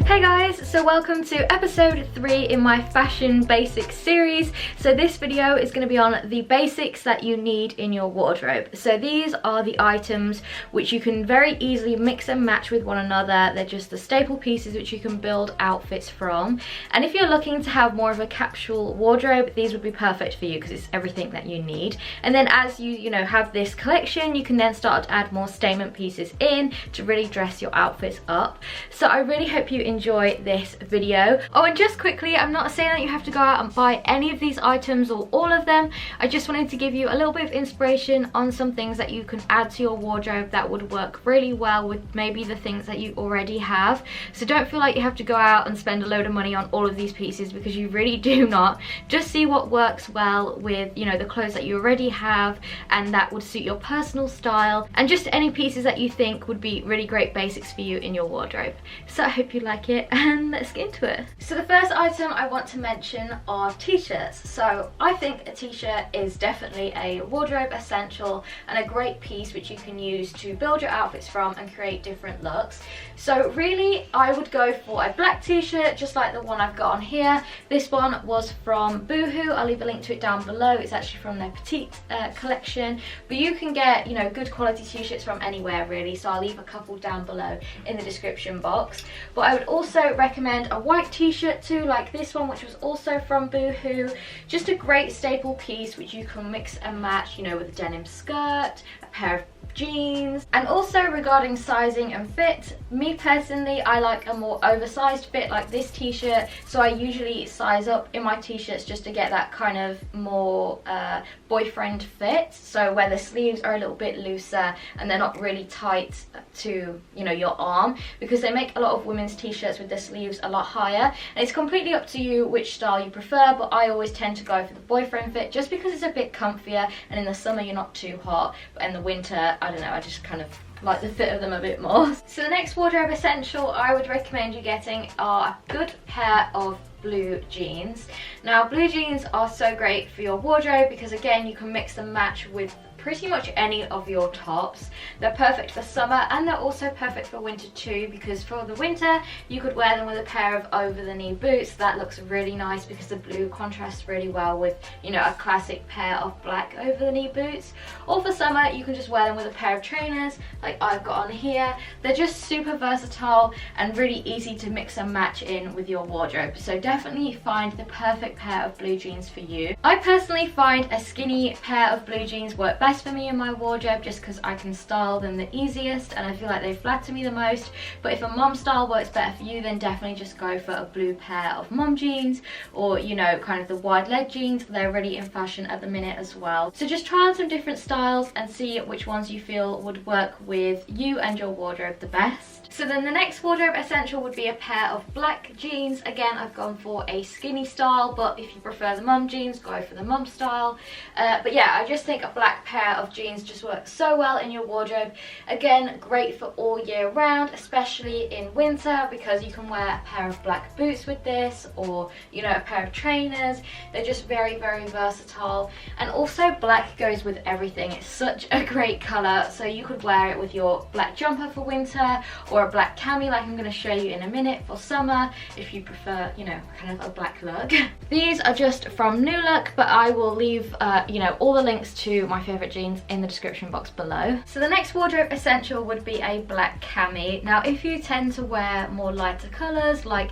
Hey guys, so welcome to episode 3 in my fashion basics series. So this video is going to be on the basics that you need in your wardrobe. So these are the items which you can very easily mix and match with one another. They're just the staple pieces which you can build outfits from. And if you're looking to have more of a capsule wardrobe, these would be perfect for you because it's everything that you need. And then as you have this collection, you can then start to add more statement pieces in to really dress your outfits up. So I really hope you enjoy this video. Oh, and just quickly, I'm not saying that you have to go out and buy any of these items or all of them. I just wanted to give you a little bit of inspiration on some things that you can add to your wardrobe that would work really well with maybe the things that you already have. So don't feel like you have to go out and spend a load of money on all of these pieces, because you really do not. Just see what works well with the clothes that you already have and that would suit your personal style, and just any pieces that you think would be really great basics for you in your wardrobe. So I hope you like it, and let's get into it. So the first item I want to mention are t-shirts. So I think a t-shirt is definitely a wardrobe essential and a great piece which you can use to build your outfits from and create different looks. So really I would go for a black t-shirt just like the one I've got on here. This one was from Boohoo. I'll leave a link to it down below. It's actually from their petite collection, but you can get good quality t-shirts from anywhere really, so I'll leave a couple down below in the description box. But I would also recommend a white t-shirt too, like this one, which was also from Boohoo. Just a great staple piece which you can mix and match, with a denim skirt, a pair of jeans. And also regarding sizing and fit, me personally, I like a more oversized fit like this t-shirt, so I usually size up in my t-shirts just to get that kind of more boyfriend fit, so where the sleeves are a little bit looser and they're not really tight to your arm, because they make a lot of women's t-shirts with their sleeves a lot higher. And it's completely up to you which style you prefer, but I always tend to go for the boyfriend fit just because it's a bit comfier, and in the summer you're not too hot, but in the winter, I don't know, I just kind of like the fit of them a bit more. So the next wardrobe essential I would recommend you getting are a good pair of blue jeans. Now blue jeans are so great for your wardrobe because again you can mix and match with pretty much any of your tops. They're perfect for summer and they're also perfect for winter too, because for the winter you could wear them with a pair of over the knee boots. That looks really nice because the blue contrasts really well with a classic pair of black over the knee boots. Or for summer you can just wear them with a pair of trainers like I've got on here. They're just super versatile and really easy to mix and match in with your wardrobe, so definitely find the perfect pair of blue jeans for you. I personally find a skinny pair of blue jeans work best for me in my wardrobe just because I can style them the easiest and I feel like they flatter me the most. But if a mom style works better for you, then definitely just go for a blue pair of mom jeans, or kind of the wide leg jeans. They're really in fashion at the minute as well. So just try on some different styles and see which ones you feel would work with you and your wardrobe the best. So then the next wardrobe essential would be a pair of black jeans. Again, I've gone for a skinny style, but if you prefer the mum jeans, go for the mum style. But yeah, I just think a black pair of jeans just works so well in your wardrobe. Again, great for all year round, especially in winter, because you can wear a pair of black boots with this, or a pair of trainers. They're just very, very versatile. And also black goes with everything. It's such a great color, so you could wear it with your black jumper for winter, or a black cami like I'm going to show you in a minute for summer if you prefer kind of a black look. These are just from New Look, but I will leave all the links to my favorite jeans in the description box below. So the next wardrobe essential would be a black cami. Now if you tend to wear more lighter colors like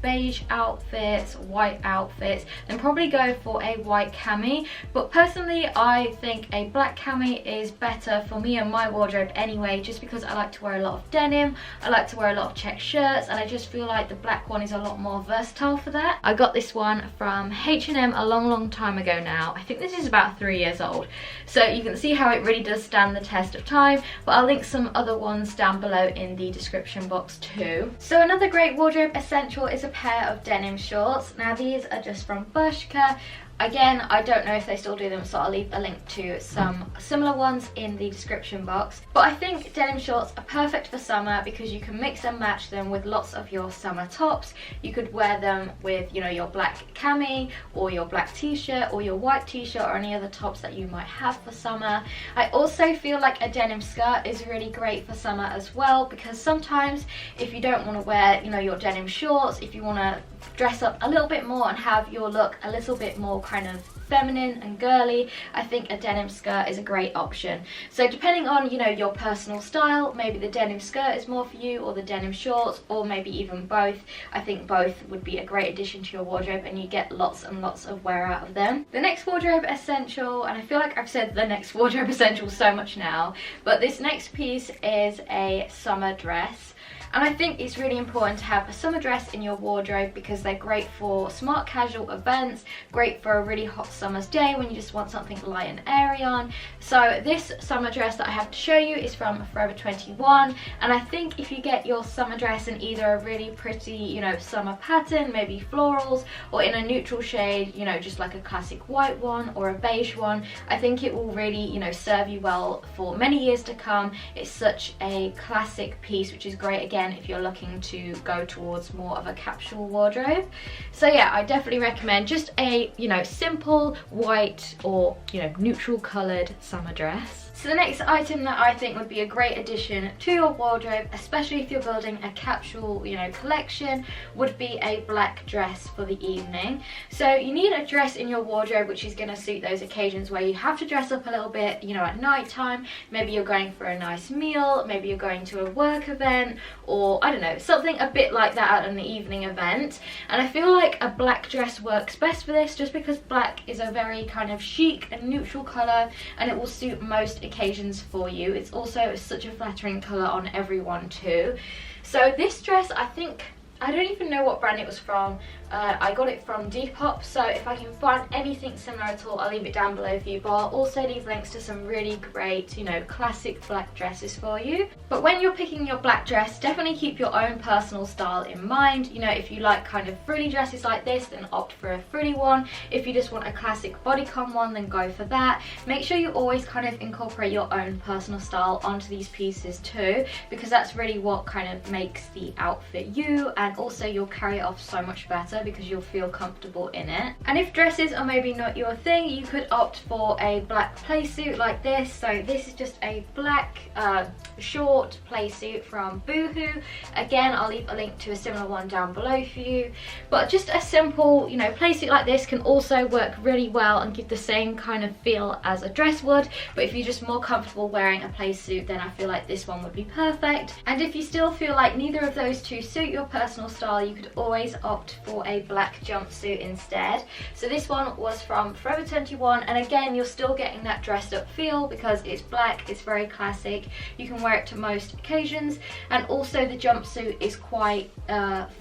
beige outfits, white outfits, then probably go for a white cami. But personally I think a black cami is better for me and my wardrobe anyway, just because I like to wear a lot of denim, I like to wear a lot of check shirts, and I just feel like the black one is a lot more versatile for that. I got this one from H&M a long time ago now. I think this is about 3 years old, so you can see how it really does stand the test of time, but I'll link some other ones down below in the description box too. So another great wardrobe essential is a pair of denim shorts. Now these are just from Bershka. Again, I don't know if they still do them, so I'll leave a link to some similar ones in the description box. But I think denim shorts are perfect for summer because you can mix and match them with lots of your summer tops. You could wear them with, you know, your black cami or your black t-shirt or your white t-shirt or any other tops that you might have for summer. I also feel like a denim skirt is really great for summer as well, because sometimes if you don't want to wear, you know, your denim shorts, if you want to dress up a little bit more and have your look a little bit more kind of feminine and girly, I think a denim skirt is a great option. So depending on, you know, your personal style, maybe the denim skirt is more for you, or the denim shorts, or maybe even both. I think both would be a great addition to your wardrobe, and you get lots and lots of wear out of them. The next wardrobe essential, and I feel like I've said the next wardrobe essential so much now, but this next piece is a summer dress. And I think it's really important to have a summer dress in your wardrobe because they're great for smart casual events, great for a really hot summer's day when you just want something light and airy on. So this summer dress that I have to show you is from Forever 21, and I think if you get your summer dress in either a really pretty, you know, summer pattern, maybe florals, or in a neutral shade, you know, just like a classic white one or a beige one, I think it will really, you know, serve you well for many years to come. It's such a classic piece, which is great again if you're looking to go towards more of a capsule wardrobe. So yeah, I definitely recommend just a, you know, simple white or, you know, neutral coloured summer dress. So the next item that I think would be a great addition to your wardrobe, especially if you're building a capsule, you know, collection, would be a black dress for the evening. So you need a dress in your wardrobe which is going to suit those occasions where you have to dress up a little bit, you know, at night time. Maybe you're going for a nice meal, maybe you're going to a work event, or I don't know, something a bit like that at an evening event. And I feel like a black dress works best for this, just because black is a very kind of chic and neutral colour, and it will suit most occasions for you. It's also such a flattering colour on everyone too. So this dress, I think, I don't even know what brand it was from. I got it from Depop, so if I can find anything similar at all, I'll leave it down below for you, but I'll also leave links to some really great, you know, classic black dresses for you. But when you're picking your black dress, definitely keep your own personal style in mind. You know, if you like kind of frilly dresses like this, then opt for a frilly one. If you just want a classic bodycon one, then go for that. Make sure you always kind of incorporate your own personal style onto these pieces too, because that's really what kind of makes the outfit you, and also you'll carry it off so much better because you'll feel comfortable in it. And if dresses are maybe not your thing, you could opt for a black playsuit like this. So this is just a black short playsuit from Boohoo. Again, I'll leave a link to a similar one down below for you. But just a simple, you know, playsuit like this can also work really well and give the same kind of feel as a dress would. But if you're just more comfortable wearing a playsuit, then I feel like this one would be perfect. And if you still feel like neither of those two suit your personal style, you could always opt for a black jumpsuit instead. So this one was from Forever 21, and again, you're still getting that dressed up feel because it's black, it's very classic, you can wear it to most occasions, and also the jumpsuit is quite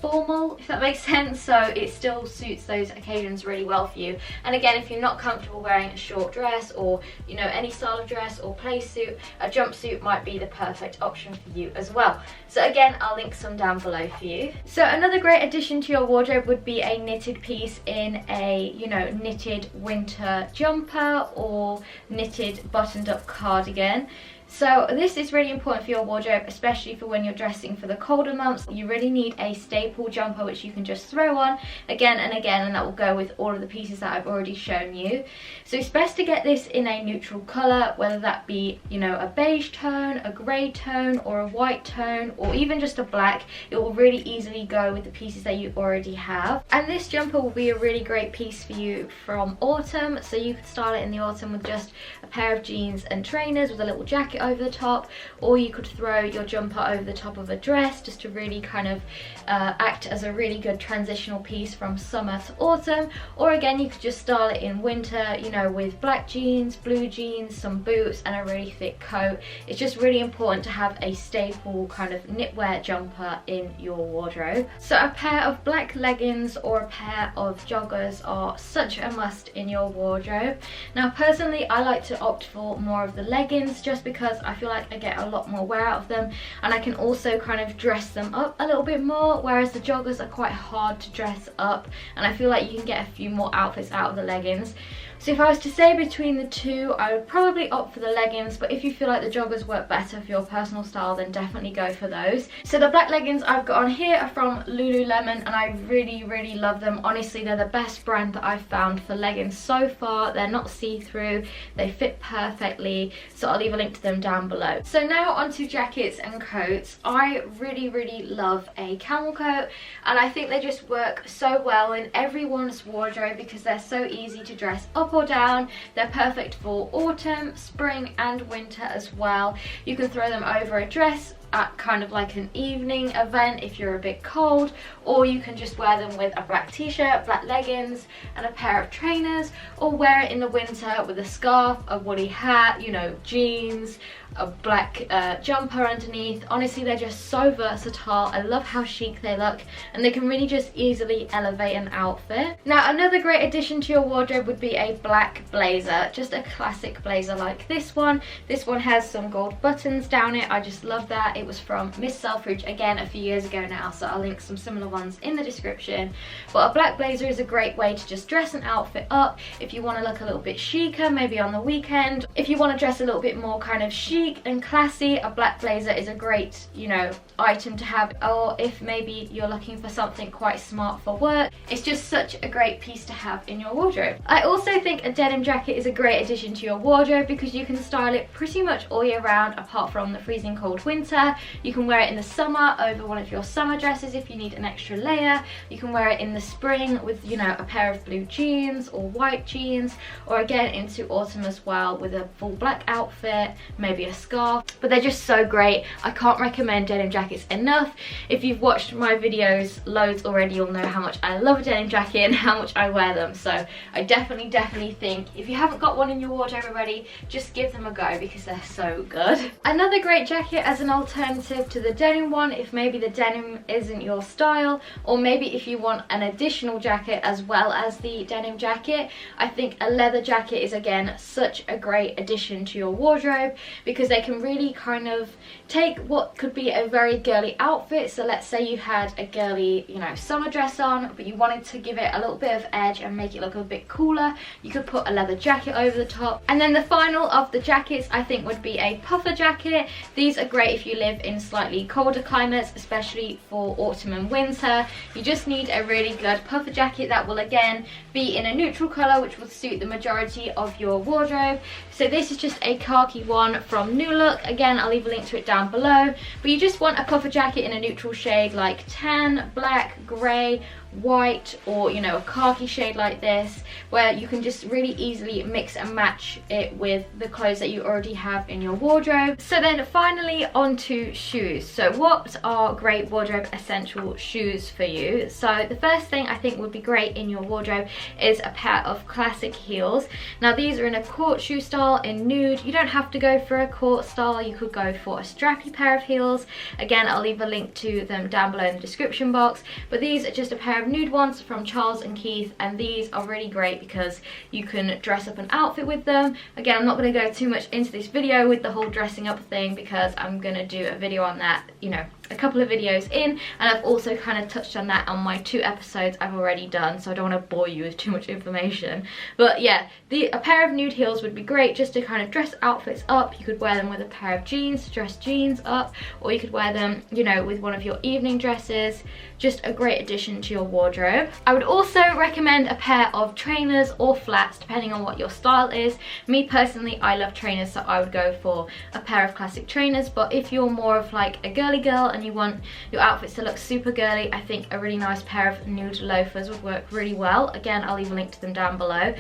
formal, if that makes sense, so it still suits those occasions really well for you. And again, if you're not comfortable wearing a short dress, or, you know, any style of dress or playsuit, a jumpsuit might be the perfect option for you as well. So again, I'll link some down below for you. So another great addition to your wardrobe would be a knitted piece in a, you know, knitted winter jumper or knitted buttoned up cardigan. So this is really important for your wardrobe, especially for when you're dressing for the colder months. You really need a staple jumper which you can just throw on again and again, and that will go with all of the pieces that I've already shown you. So it's best to get this in a neutral colour, whether that be, you know, a beige tone, a grey tone, or a white tone, or even just a black. It will really easily go with the pieces that you already have. And this jumper will be a really great piece for you from autumn, so you could style it in the autumn with just a pair of jeans and trainers with a little jacket over the top, or you could throw your jumper over the top of a dress just to really kind of act as a really good transitional piece from summer to autumn. Or again, you could just style it in winter, you know, with black jeans, blue jeans, some boots, and a really thick coat. It's just really important to have a staple kind of knitwear jumper in your wardrobe. So a pair of black leggings or a pair of joggers are such a must in your wardrobe. Now personally, I like to opt for more of the leggings just because because I feel like I get a lot more wear out of them, and I can also kind of dress them up a little bit more, whereas the joggers are quite hard to dress up, and I feel like you can get a few more outfits out of the leggings. So if I was to say between the two, I would probably opt for the leggings, but if you feel like the joggers work better for your personal style, then definitely go for those. So the black leggings I've got on here are from Lululemon, and I really love them. Honestly, they're the best brand that I've found for leggings so far. They're not see-through, they fit perfectly, so I'll leave a link to them down below. So now onto jackets and coats. I really love a camel coat, and I think they just work so well in everyone's wardrobe because they're so easy to dress up or down. They're perfect for autumn, spring and winter as well. You can throw them over a dress at kind of like an evening event if you're a bit cold, or you can just wear them with a black t-shirt, black leggings and a pair of trainers, or wear it in the winter with a scarf, a woolly hat, you know, jeans, a black jumper underneath. Honestly, they're just so versatile. I love how chic they look, and they can really just easily elevate an outfit. Now another great addition to your wardrobe would be a black blazer, just a classic blazer like this one. This one has some gold buttons down it. I just love that. It was from Miss Selfridge, again a few years ago now, so I'll link some similar ones in the description. But a black blazer is a great way to just dress an outfit up if you want to look a little bit chicer, maybe on the weekend. If you want to dress a little bit more kind of chic and classy, a black blazer is a great, you know, item to have. Or if maybe you're looking for something quite smart for work, it's just such a great piece to have in your wardrobe. I also think a denim jacket is a great addition to your wardrobe because you can style it pretty much all year round apart from the freezing cold winter. You can wear it in the summer over one of your summer dresses if you need an extra layer. You can wear it in the spring with, you know, a pair of blue jeans or white jeans, or again into autumn as well with a full black outfit, maybe a scarf. But they're just so great. I can't recommend denim jackets enough. If you've watched my videos loads already, you'll know how much I love a denim jacket and how much I wear them. So I definitely think if you haven't got one in your wardrobe already, just give them a go because they're so good. Another great jacket as an alternative to the denim one, if maybe the denim isn't your style, or maybe if you want an additional jacket as well as the denim jacket, I think a leather jacket is again such a great addition to your wardrobe because they can really kind of take what could be a very girly outfit. So let's say you had a girly, you know, summer dress on, but you wanted to give it a little bit of edge and make it look a bit cooler. You could put a leather jacket over the top. And then the final of the jackets I think would be a puffer jacket. These are great if you live in slightly colder climates, especially for autumn and winter. You just need a really good puffer jacket that will again be in a neutral colour, which will suit the majority of your wardrobe. So this is just a khaki one from New Look. Again, I'll leave a link to it down below. But you just want a puffer jacket in a neutral shade like tan, black, grey, white, or you know, a khaki shade like this, where you can just really easily mix and match it with the clothes that you already have in your wardrobe. So then finally onto shoes. So what are great wardrobe essential shoes for you? So the first thing I think would be great in your wardrobe is a pair of classic heels. Now these are in a court shoe style in nude. You don't have to go for a court style, you could go for a strappy pair of heels. Again, I'll leave a link to them down below in the description box, but these are just a pair of nude ones from Charles and Keith, and these are really great because you can dress up an outfit with them. Again, I'm not going to go too much into this video with the whole dressing up thing because I'm going to do a video on that, you know, a couple of videos in, and I've also kind of touched on that on my 2 episodes I've already done, so I don't want to bore you with too much information. But yeah, a pair of nude heels would be great just to kind of dress outfits up. You could wear them with a pair of jeans to dress jeans up, or you could wear them, you know, with one of your evening dresses. Just a great addition to your wardrobe. I would also recommend a pair of trainers or flats depending on what your style is. Me personally, I love trainers, so I would go for a pair of classic trainers. But if you're more of like a girly girl and you want your outfits to look super girly, I think a really nice pair of nude loafers would work really well. Again, I'll leave a link to them down below.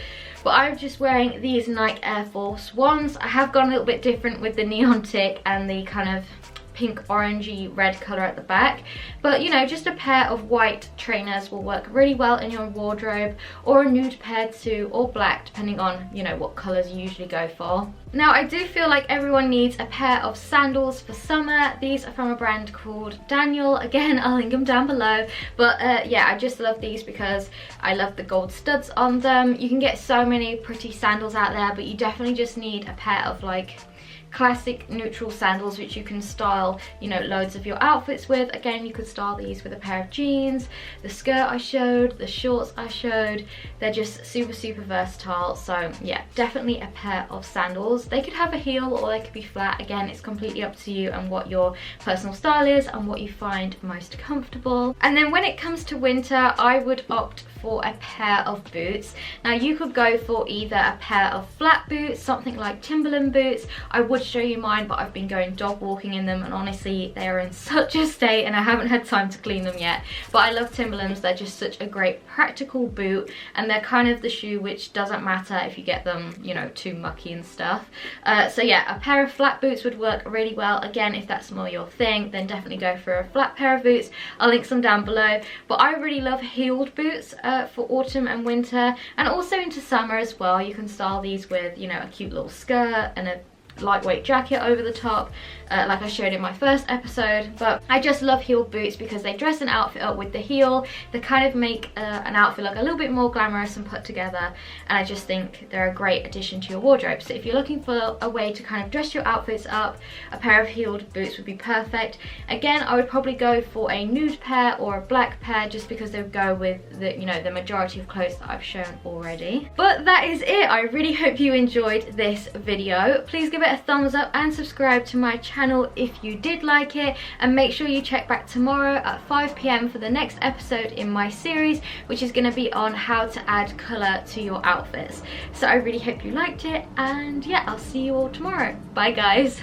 But I'm just wearing these Nike Air Force Ones. I have gone a little bit different with the neon tick and the kind of pink orangey red color at the back, but you know, just a pair of white trainers will work really well in your wardrobe, or a nude pair too, or black, depending on, you know, what colors you usually go for. Now I do feel like everyone needs a pair of sandals for summer. These are from a brand called Daniel. Again, I'll link them down below, but yeah, I just love these because I love the gold studs on them. You can get so many pretty sandals out there, but you definitely just need a pair of like classic neutral sandals which you can style, you know, loads of your outfits with. Again, you could style these with a pair of jeans, the skirt I showed, the shorts I showed. They're just super versatile. So yeah, definitely a pair of sandals. They could have a heel or they could be flat. Again, it's completely up to you and what your personal style is and what you find most comfortable. And then when it comes to winter, I would opt for a pair of boots. Now you could go for either a pair of flat boots, something like Timberland boots. I would show you mine, but I've been going dog walking in them and honestly they are in such a state and I haven't had time to clean them yet. But I love Timberlands. They're just such a great practical boot and they're kind of the shoe which doesn't matter if you get them, you know, too mucky and stuff. So yeah, a pair of flat boots would work really well. Again, if that's more your thing, then definitely go for a flat pair of boots. I'll link some down below. But I really love heeled boots for autumn and winter, and also into summer as well. You can style these with, you know, a cute little skirt and a lightweight jacket over the top, like I showed in my first episode. But I just love heeled boots because they dress an outfit up with the heel. They kind of make an outfit look a little bit more glamorous and put together, and I just think they're a great addition to your wardrobe. So if you're looking for a way to kind of dress your outfits up, a pair of heeled boots would be perfect. Again, I would probably go for a nude pair or a black pair just because they would go with the, you know, the majority of clothes that I've shown already. But that is it. I really hope you enjoyed this video. Please give it a thumbs up and subscribe to my channel if you did like it, and make sure you check back tomorrow at 5 PM for the next episode in my series, which is going to be on how to add colour to your outfits. So I really hope you liked it, and yeah, I'll see you all tomorrow. Bye guys.